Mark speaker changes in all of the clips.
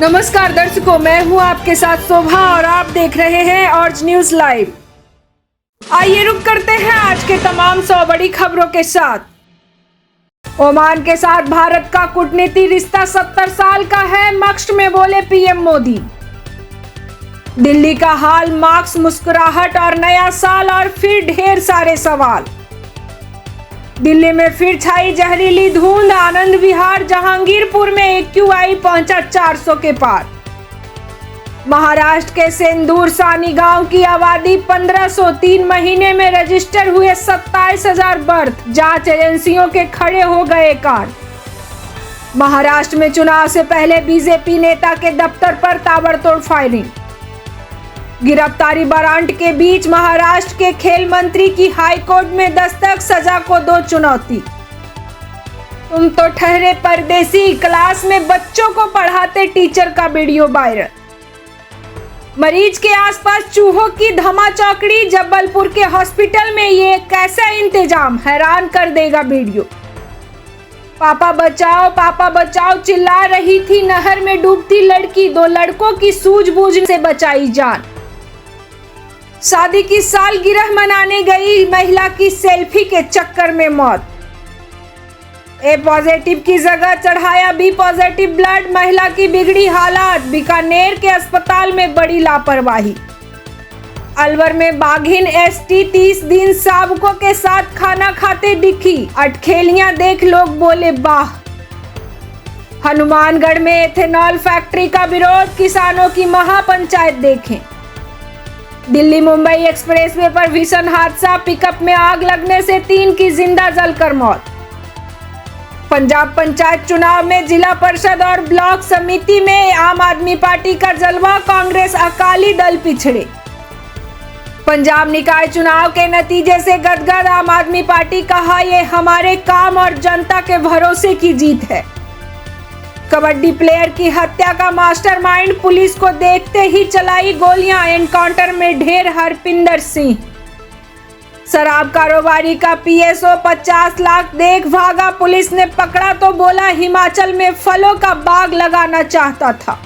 Speaker 1: नमस्कार दर्शकों, मैं हूं आपके साथ शोभा और आप देख रहे हैं ऑर्ज न्यूज लाइव। आइए रुक करते हैं आज के तमाम 100 बड़ी खबरों के साथ। ओमान के साथ भारत का कूटनीतिक रिश्ता 70 साल का है, मक्सद में बोले पीएम मोदी। दिल्ली का हाल, मास्क, मुस्कुराहट और नया साल और फिर ढेर सारे सवाल। दिल्ली में फिर छाई जहरीली धुंध, आनंद विहार जहांगीरपुर में एक्यूआई पहुंचा 400 के पार। महाराष्ट्र के सेंदूर सानी गांव की आबादी 1500, 3 महीने में रजिस्टर हुए 27,000 बर्थ, जांच एजेंसियों के खड़े हो गए कान। महाराष्ट्र में चुनाव से पहले बीजेपी नेता के दफ्तर पर ताबड़तोड़ फायरिंग। गिरफ्तारी वारंट के बीच महाराष्ट्र के खेल मंत्री की हाईकोर्ट में दस्तक, सजा को दो चुनौती। तुम तो ठहरे परदेसी, क्लास में बच्चों को पढ़ाते टीचर का वीडियो वायरल। मरीज के आसपास चूहों की धमाचौकड़ी, जबलपुर के हॉस्पिटल में ये कैसा इंतजाम, हैरान कर देगा वीडियो। पापा बचाओ चिल्ला रही थी नहर में डूबती लड़की, 2 लड़कों की सूझबूझ से बचाई जान। शादी की सालगिरह मनाने गई महिला की सेल्फी के चक्कर में मौत। ए पॉजिटिव की जगह चढ़ाया बी पॉजिटिव ब्लड, महिला की बिगड़ी हालात, बीकानेर के अस्पताल में बड़ी लापरवाही। अलवर में बाघिन एसटी 30 दिन शावकों के साथ खाना खाते दिखी, अटखेलियां देख लोग बोले वाह। हनुमानगढ़ में एथेनॉल फैक्ट्री का विरोध, किसानों की महापंचायत देखें। दिल्ली मुंबई एक्सप्रेसवे पर भीषण हादसा, पिकअप में आग लगने से 3 की जिंदा जलकर मौत। पंजाब पंचायत चुनाव में जिला परिषद और ब्लॉक समिति में आम आदमी पार्टी का जलवा, कांग्रेस अकाली दल पिछड़े। पंजाब निकाय चुनाव के नतीजे से गदगद आम आदमी पार्टी, कहा ये हमारे काम और जनता के भरोसे की जीत है। कबड्डी प्लेयर की हत्या का मास्टरमाइंड, पुलिस को देखते ही चलाई गोलियां, एनकाउंटर में ढेर हरपिंदर सिंह। शराब कारोबारी का पीएसओ 50 लाख देख भागा, पुलिस ने पकड़ा तो बोला हिमाचल में फलों का बाग लगाना चाहता था।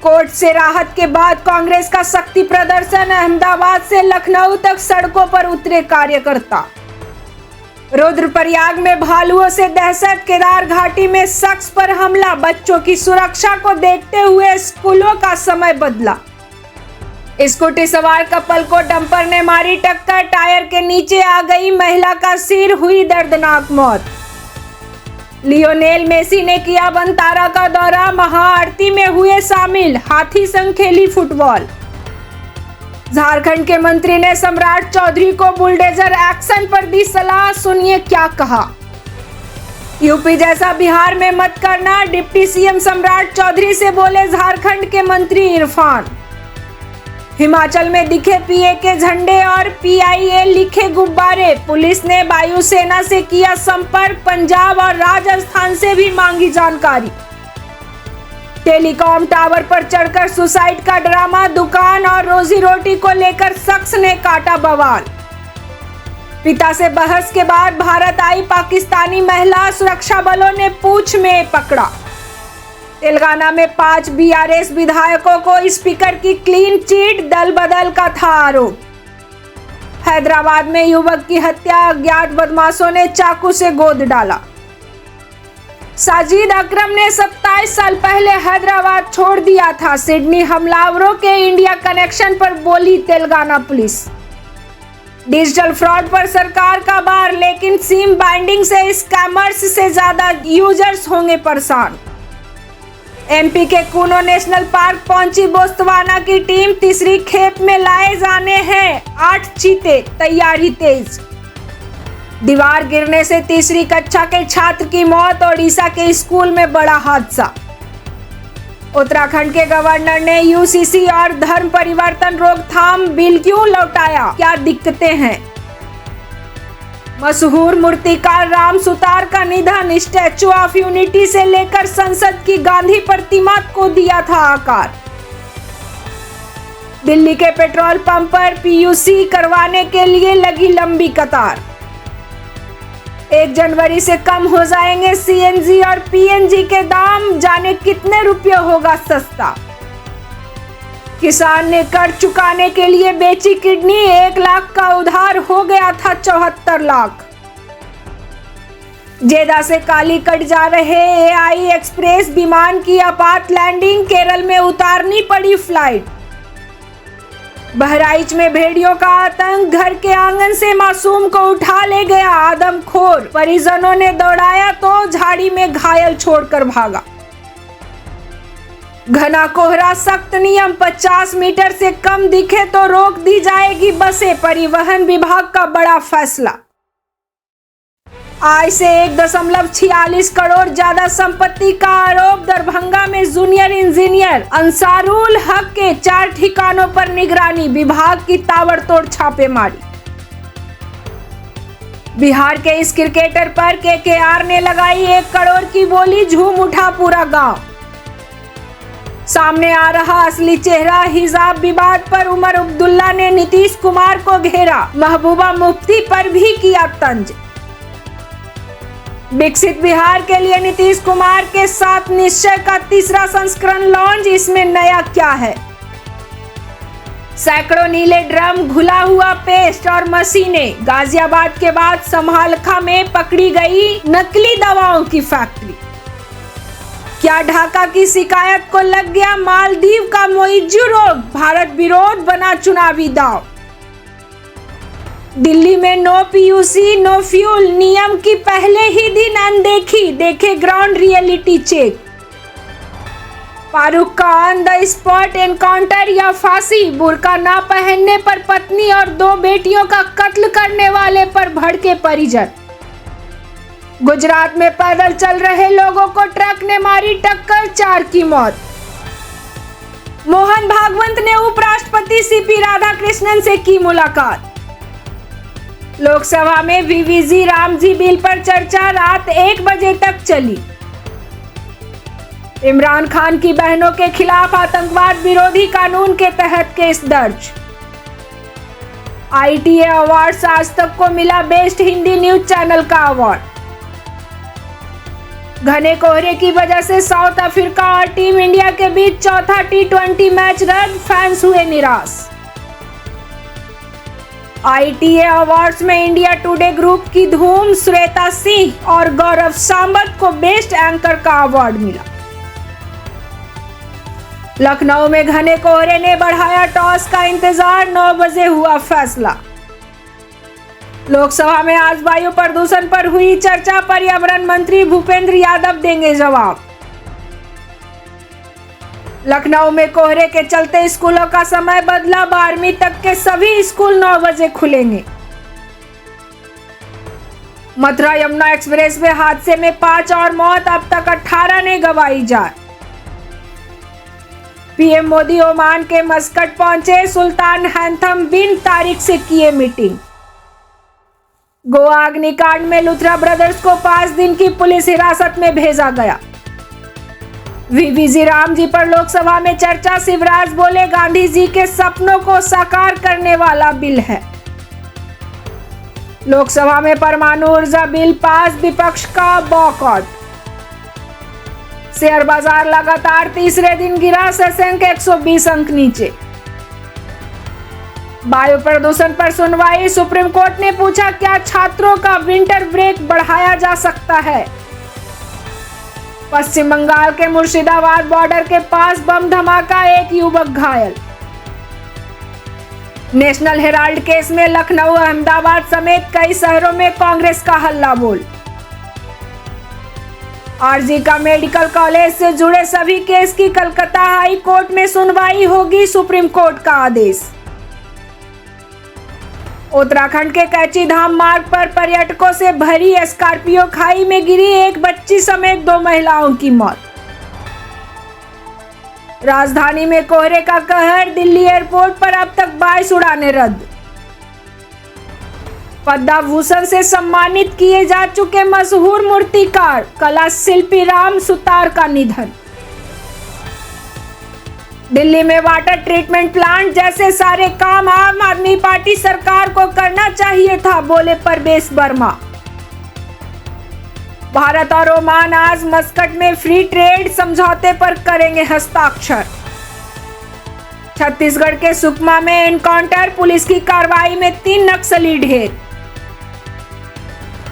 Speaker 1: कोर्ट से राहत के बाद कांग्रेस का शक्ति प्रदर्शन, अहमदाबाद से लखनऊ तक सड़कों पर उतरे कार्यकर्ता। रुद्रप्रयाग में भालुओं से दहशत, केदार घाटी में शख्स पर हमला, बच्चों की सुरक्षा को देखते हुए स्कूलों का समय बदला। स्कूटी सवार कपल को डंपर ने मारी टक्कर, टायर के नीचे आ गई महिला का सिर, हुई दर्दनाक मौत। लियोनेल मेसी ने किया बनतारा का दौरा, महाआरती में हुए शामिल, हाथी संग खेली फुटबॉल। झारखंड के मंत्री ने सम्राट चौधरी को बुलडोजर एक्शन पर दी सलाह, सुनिए क्या कहा। यूपी जैसा बिहार में मत करना, डिप्टी सीएम सम्राट चौधरी से बोले झारखंड के मंत्री इरफान। हिमाचल में दिखे पीए के झंडे और पीआईए लिखे गुब्बारे, पुलिस ने वायुसेना से किया संपर्क, पंजाब और राजस्थान से भी मांगी जानकारी। टेलीकॉम टावर पर चढ़कर सुसाइड का ड्रामा, दुकान और रोजी रोटी को लेकर शख्स ने काटा बवाल। पिता से बहस के बाद भारत आई पाकिस्तानी महिला, सुरक्षा बलों ने पूंछ में पकड़ा। तेलंगाना में 5 बीआरएस विधायकों को स्पीकर की क्लीन चिट, दल बदल का था आरोप। हैदराबाद में युवक की हत्या, अज्ञात बदमाशों ने चाकू से गोद डाला। साजिद अकरम ने 27 साल पहले हैदराबाद छोड़ दिया था, सिडनी हमलावरों के इंडिया कनेक्शन पर बोली तेलंगाना पुलिस। डिजिटल फ्रॉड पर सरकार का बार, लेकिन सिम बाइंडिंग से स्कैमर्स से ज्यादा यूजर्स होंगे परेशान। एमपी के कूनो नेशनल पार्क पहुंची बोत्सवाना की टीम, तीसरी खेप में लाए जाने हैं 8 चीते, तैयारी तेज। दीवार गिरने से तीसरी कक्षा के छात्र की मौत, ओडिशा के स्कूल में बड़ा हादसा। उत्तराखंड के गवर्नर ने यूसीसी और धर्म परिवर्तन रोकथाम बिल क्यों लौटाया, क्या दिक्कतें हैं। मशहूर मूर्तिकार राम सुतार का निधन, स्टैचू ऑफ यूनिटी से लेकर संसद की गांधी प्रतिमा को दिया था आकार। दिल्ली के पेट्रोल पंप पर पीयूसी करवाने के लिए लगी लंबी कतार। 1 जनवरी से कम हो जाएंगे सीएनजी और पीएनजी के दाम, जाने कितने रुपये होगा सस्ता। किसान ने कर्ज चुकाने के लिए बेची किडनी, 1 लाख का उधार हो गया था 74 लाख। जेदा से कालीकट जा रहे एआई एक्सप्रेस विमान की आपात लैंडिंग, केरल में उतारनी पड़ी फ्लाइट। बहराइच में भेड़ियों का आतंक, घर के आंगन से मासूम को उठा ले गया आदमखोर, परिजनों ने दौड़ाया तो झाड़ी में घायल छोड़कर भागा। घना कोहरा, सख्त नियम, 50 मीटर से कम दिखे तो रोक दी जाएगी बसें, परिवहन विभाग का बड़ा फैसला। आय से 1.46 करोड़ ज्यादा संपत्ति का आरोप, दरभंगा में जूनियर इंजीनियर अंसारुल हक के 4 ठिकानों पर निगरानी, विभाग की ताबड़तोड़ छापेमारी। बिहार के इस क्रिकेटर पर केकेआर ने लगाई 1 करोड़ की बोली, झूम उठा पूरा गांव। सामने आ रहा असली चेहरा, हिजाब विवाद पर उमर अब्दुल्ला ने नीतीश कुमार को घेरा, महबूबा मुफ्ती पर भी किया तंज। विकसित बिहार के लिए नीतीश कुमार के साथ निश्चय का 3रा संस्करण लॉन्च, इसमें नया क्या है? सैकड़ों नीले ड्रम, घुला हुआ पेस्ट और मशीनें, गाजियाबाद के बाद समालखा में पकड़ी गई नकली दवाओं की फैक्ट्री। क्या ढाका की शिकायत को लग गया मालदीव का मोइज्जू रोग, भारत विरोध बना चुनावी दांव। दिल्ली में नो पीयूसी नो फ्यूल नियम की पहले ही दिन अनदेखी, देखे ग्राउंड रियलिटी चेक। फारूक का ऑन द स्पॉट एनकाउंटर या फांसी, बुर्का ना पहनने पर पत्नी और 2 बेटियों का कत्ल करने वाले पर भड़के परिजन। गुजरात में पैदल चल रहे लोगों को ट्रक ने मारी टक्कर, 4 की मौत। मोहन भागवत ने उपराष्ट्रपति सीपी राधाकृष्णन से की मुलाकात। लोकसभा में वीवीजी रामजी बिल पर चर्चा रात 1 बजे तक चली। इमरान खान की बहनों के खिलाफ आतंकवाद विरोधी कानून के तहत केस दर्ज। ITA अवार्ड्स, आज तक को मिला बेस्ट हिंदी न्यूज चैनल का अवार्ड। घने कोहरे की वजह से साउथ अफ्रीका और टीम इंडिया के बीच चौथा T20 मैच रद्द, फैंस हुए निराश। ITA अवार्ड्स में इंडिया टुडे ग्रुप की धूम, श्वेता सिंह और गौरव सांबत को बेस्ट एंकर का अवार्ड मिला। लखनऊ में घने कोहरे ने बढ़ाया टॉस का इंतजार, 9 बजे हुआ फैसला। लोकसभा में आज वायु प्रदूषण पर हुई चर्चा, पर्यावरण मंत्री भूपेंद्र यादव देंगे जवाब। लखनऊ में कोहरे के चलते स्कूलों का समय बदला, 12वीं तक के सभी स्कूल 9 बजे खुलेंगे। मथुरा यमुना एक्सप्रेस वे हादसे में 5 और मौत, अब तक 18 ने गंवाई जान। पीएम मोदी ओमान के मस्कट पहुंचे, सुल्तान हैथम बिन तारिक से किए मीटिंग। गोवा अग्निकांड में लुथरा ब्रदर्स को 5 दिन की पुलिस हिरासत में भेजा गया। वीवीजी राम जी पर लोकसभा में चर्चा, शिवराज बोले गांधी जी के सपनों को साकार करने वाला बिल है। लोकसभा में परमाणु ऊर्जा बिल पास, विपक्ष का बॉयकॉट। शेयर बाजार लगातार तीसरे दिन गिरा, सेंसेक्स 120 अंक नीचे। वायु प्रदूषण पर सुनवाई, सुप्रीम कोर्ट ने पूछा क्या छात्रों का विंटर ब्रेक बढ़ाया जा सकता है। पश्चिम बंगाल के मुर्शिदाबाद बॉर्डर के पास बम धमाका, 1 युवक घायल। नेशनल हेराल्ड केस में लखनऊ, अहमदाबाद समेत कई शहरों में कांग्रेस का हल्ला बोल। आरजी का मेडिकल कॉलेज से जुड़े सभी केस की कलकत्ता हाई कोर्ट में सुनवाई होगी, सुप्रीम कोर्ट का आदेश। उत्तराखंड के कैची धाम मार्ग पर पर्यटकों से भरी स्कॉर्पियो खाई में गिरी, 1 बच्ची समेत 2 महिलाओं की मौत। राजधानी में कोहरे का कहर, दिल्ली एयरपोर्ट पर अब तक 22 उड़ानें रद्द। पद्म भूषण से सम्मानित किए जा चुके मशहूर मूर्तिकार कला शिल्पी राम सुतार का निधन। दिल्ली में वाटर ट्रीटमेंट प्लांट जैसे सारे काम आम आदमी पार्टी सरकार को करना चाहिए था, बोले परवेश वर्मा। भारत और ओमान आज मस्कट में फ्री ट्रेड समझौते पर करेंगे हस्ताक्षर। छत्तीसगढ़ के सुकमा में एनकाउंटर, पुलिस की कार्रवाई में 3 नक्सली ढेर।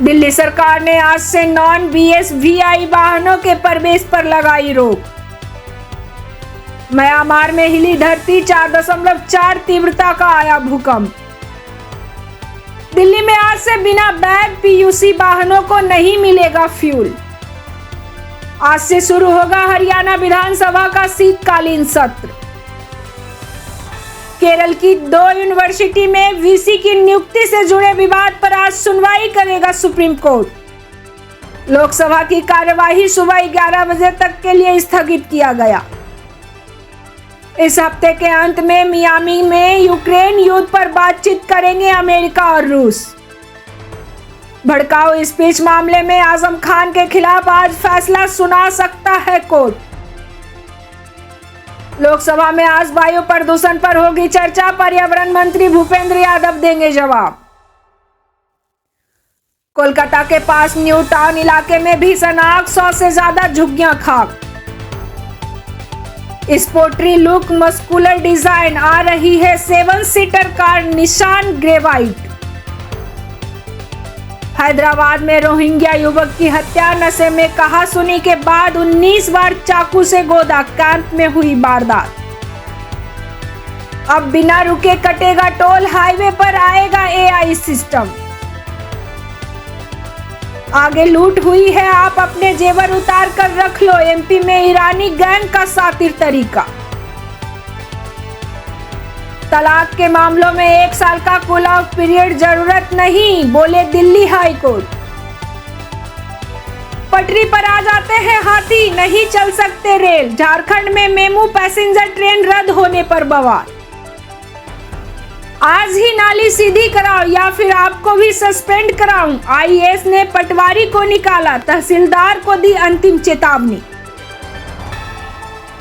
Speaker 1: दिल्ली सरकार ने आज से नॉन BS-VI वाहनों के प्रवेश पर लगाई रोक। म्यांमार में हिली धरती, 4.4 तीव्रता का आया भूकंप। दिल्ली में आज से बिना बैग PUC वाहनों को नहीं मिलेगा फ्यूल। आज से शुरू होगा हरियाणा विधानसभा का शीतकालीन सत्र। केरल की 2 यूनिवर्सिटी में VC की नियुक्ति से जुड़े विवाद पर आज सुनवाई करेगा सुप्रीम कोर्ट। लोकसभा की कार्यवाही सुबह 11 बजे तक के लिए स्थगित किया गया। इस हफ्ते के अंत में मियामी में यूक्रेन युद्ध पर बातचीत करेंगे अमेरिका और रूस। भड़काऊ स्पीच मामले में आजम खान के खिलाफ आज फैसला सुना सकता है कोर्ट। लोकसभा में आज वायु प्रदूषण पर होगी चर्चा, पर्यावरण मंत्री भूपेंद्र यादव देंगे जवाब। कोलकाता के पास न्यू टाउन इलाके में भीषण आग, 100 से ज्यादा झुग्गियां खाक। स्पोर्टी लुक, मस्कुलर डिजाइन, आ रही है 7 सीटर कार निशान ग्रेवाइट। हैदराबाद में रोहिंग्या युवक की हत्या, नशे में कहासुनी के बाद 19 बार चाकू से गोदा, कैंप में हुई वारदात। अब बिना रुके कटेगा टोल, हाईवे पर आएगा AI सिस्टम। आगे लूट हुई है, आप अपने जेवर उतार कर रख लो, MP में ईरानी गैंग का सातिर तरीका। तलाक के मामलों में 1 साल का कूल ऑफ पीरियड जरूरत नहीं, बोले दिल्ली हाई कोर्ट। पटरी पर आ जाते हैं हाथी, नहीं चल सकते रेल। झारखंड में मेमू पैसेंजर ट्रेन रद्द होने पर बवाल। आज ही नाली सीधी कराओ या फिर आपको भी सस्पेंड कराऊं, IAS ने पटवारी को निकाला, तहसीलदार को दी अंतिम चेतावनी।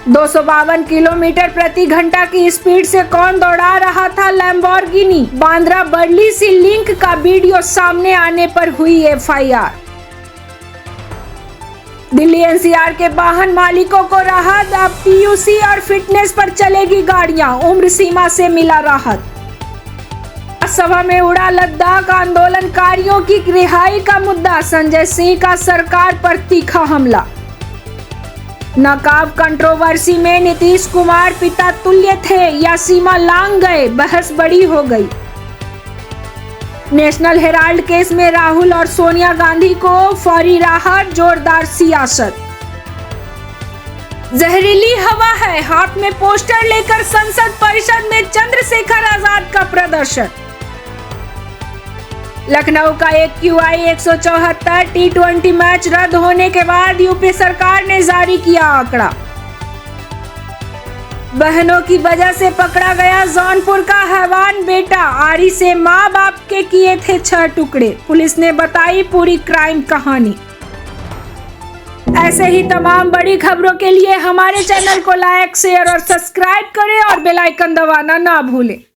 Speaker 1: 252 किलोमीटर प्रति घंटा की स्पीड से कौन दौड़ा रहा था लैम्बोर्गिनी? बांद्रा बर्ली सी लिंक का वीडियो सामने आने पर हुई FIR। दिल्ली NCR के वाहन मालिकों को राहत, अब PUC और फिटनेस पर चलेगी गाड़ियां, उम्र सीमा से मिला राहत। सभा में उड़ा लद्दाख आंदोलनकारियों की रिहाई का मुद्दा, संजय सिंह का सरकार पर तीखा हमला। नकाब कंट्रोवर्सी में नीतीश कुमार पिता तुल्य थे या सीमा लांघ गए, बहस बड़ी हो गई। नेशनल हेराल्ड केस में राहुल और सोनिया गांधी को फौरी राहत, जोरदार सियासत। जहरीली हवा है, हाथ में पोस्टर लेकर संसद परिषद में चंद्रशेखर आजाद का प्रदर्शन। लखनऊ का AQI 174 T20 मैच रद्द होने के बाद यूपी सरकार ने जारी किया आंकड़ा। बहनों की वजह से पकड़ा गया जौनपुर का हैवान बेटा, आरी से मां बाप के किए थे 6 टुकड़े, पुलिस ने बताई पूरी क्राइम कहानी। ऐसे ही तमाम बड़ी खबरों के लिए हमारे चैनल को लाइक, शेयर और सब्सक्राइब करें और बेल आइकन दबाना ना भूलें।